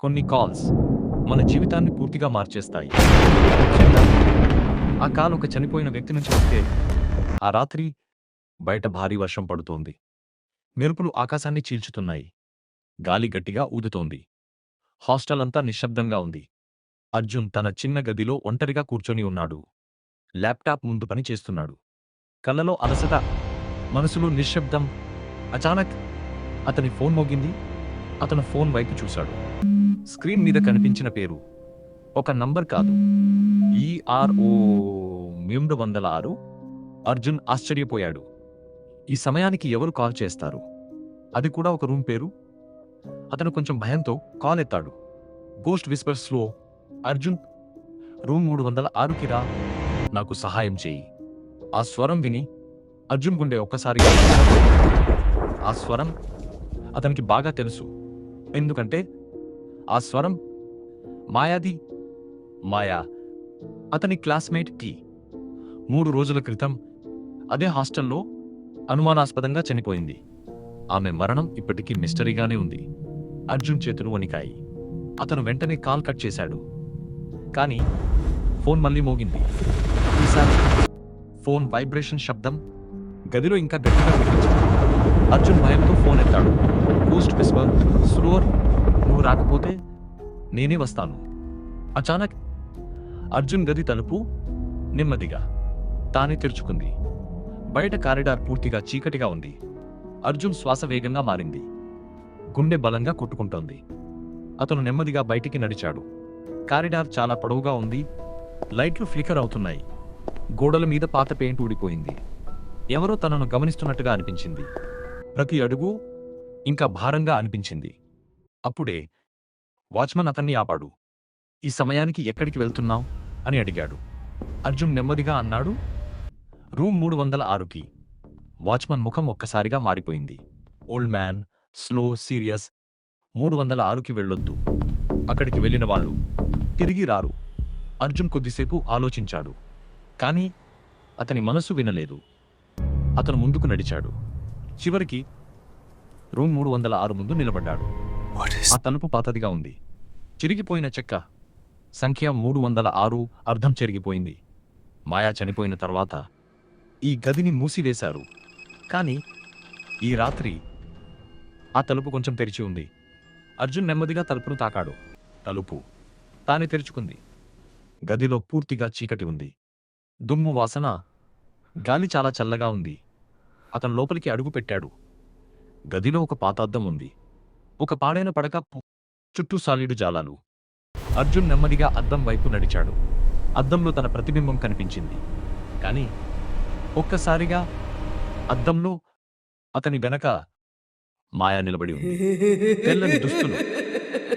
కొన్ని కాల్స్ మన జీవితాన్ని పూర్తిగా మార్చేస్తాయి. ముఖ్యంగా ఆ కాల్ ఒక చనిపోయిన వ్యక్తి నుంచి వస్తే, ఆ రాత్రి బయట భారీ వర్షం పడుతోంది. మెరుపులు ఆకాశాన్ని చీల్చుతున్నాయి. గాలి గట్టిగా ఊదుతోంది. హాస్టల్ అంతా నిశ్శబ్దంగా ఉంది. అర్జున్ తన చిన్న గదిలో ఒంటరిగా కూర్చొని ఉన్నాడు. ల్యాప్టాప్ ముందు పని చేస్తున్నాడు. కళ్ళలో అలసట, మనసులో నిశ్శబ్దం. అచానక్ అతని ఫోన్ మోగింది. అతను ఫోన్ వైపు చూశాడు. స్క్రీన్ మీద కనిపించిన పేరు ఒక నంబర్ కాదు, ERO 306. అర్జున్ ఆశ్చర్యపోయాడు. ఈ సమయానికి ఎవరు కాల్ చేస్తారు? అది కూడా ఒక రూమ్ పేరు. అతను కొంచెం భయంతో కాల్ ఎత్తాడు. గోస్ట్ విస్పర్స్లో, అర్జున్, రూమ్ 306కి రా, నాకు సహాయం చేయి. ఆ స్వరం విని అర్జున్ గుండె ఒక్కసారిగా. ఆ స్వరం అతనికి బాగా తెలుసు. ఎందుకంటే ఆ స్వరం మాయాది. మాయా అతని క్లాస్మేట్ కి 3 రోజుల క్రితం అదే హాస్టల్లో అనుమానాస్పదంగా చనిపోయింది. ఆమె మరణం ఇప్పటికీ మిస్టరీగానే ఉంది. అర్జున్ చేతులు వణికాయి. అతను వెంటనే కాల్ కట్ చేశాడు. కానీ ఫోన్ మళ్ళీ మోగింది. ఈసారి ఫోన్ వైబ్రేషన్ శబ్దం గదిలో ఇంకా గట్టిగా వినిపించింది. అర్జున్ భయంతో ఫోన్ ఎత్తాడు. గోస్ట్ విస్పర్, స్లోర్, నువ్వు రాకపోతే నేనే వస్తాను. అచానక్ అర్జున్ గది తలుపు నెమ్మదిగా తానే తెరుచుకుంది. బయట కారిడార్ పూర్తిగా చీకటిగా ఉంది. అర్జున్ శ్వాస వేగంగా మారింది. గుండె బలంగా కొట్టుకుంటోంది. అతను నెమ్మదిగా బయటికి నడిచాడు. కారిడార్ చాలా పొడవుగా ఉంది. లైట్లు ఫ్లికర్ అవుతున్నాయి. గోడల మీద పాత పెయింట్ ఊడిపోయింది. ఎవరో తనను గమనిస్తున్నట్టుగా అనిపించింది. ప్రతి అడుగు ఇంకా భారంగా అనిపించింది. అప్పుడే వాచ్మన్ అతన్ని ఆపాడు. ఈ సమయానికి ఎక్కడికి వెళ్తున్నావు అని అడిగాడు. అర్జున్ నెమ్మదిగా అన్నాడు, రూమ్ 306కి. వాచ్మన్ ముఖం ఒక్కసారిగా మారిపోయింది. Old man, slow, serious. 306కి వెళ్ళొద్దు. అక్కడికి వెళ్ళిన వాళ్ళు తిరిగి రారు. అర్జున్ కొద్దిసేపు ఆలోచించాడు. కానీ అతని మనసు వినలేదు. అతను ముందుకు నడిచాడు. చివరికి రూమ్ 306 ముందు నిలబడ్డాడు. ఆ తలుపు పాతదిగా ఉంది. చిరిగిపోయిన చెక్క. సంఖ్య 306 అర్థం చెరిగిపోయింది. మాయా చనిపోయిన తర్వాత ఈ గదిని మూసివేశారు. కానీ ఈ రాత్రి ఆ తలుపు కొంచెం తెరిచి ఉంది. అర్జున్ నెమ్మదిగా తలుపును తాకాడు. తలుపు తానే తెరుచుకుంది. గదిలో పూర్తిగా చీకటి ఉంది. దుమ్ము వాసన. గాలి చాలా చల్లగా ఉంది. అతను లోపలికి అడుగు పెట్టాడు. గదిలో ఒక పాత అద్దం ఉంది. ఒక పాడైన పడక, చుట్టూ సాలీడు జాలాలు. అర్జున్ నెమ్మదిగా అద్దం వైపు నడిచాడు. అద్దంలో తన ప్రతిబింబం కనిపించింది. కానీ ఒక్కసారిగా అద్దంలో అతని వెనక మాయా నిలబడి ఉంది. తెల్లని దుస్తులు,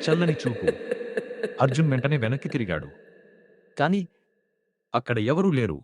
చల్లని చూపు. అర్జున్ వెంటనే వెనక్కి తిరిగాడు. కానీ అక్కడ ఎవరూ లేరు.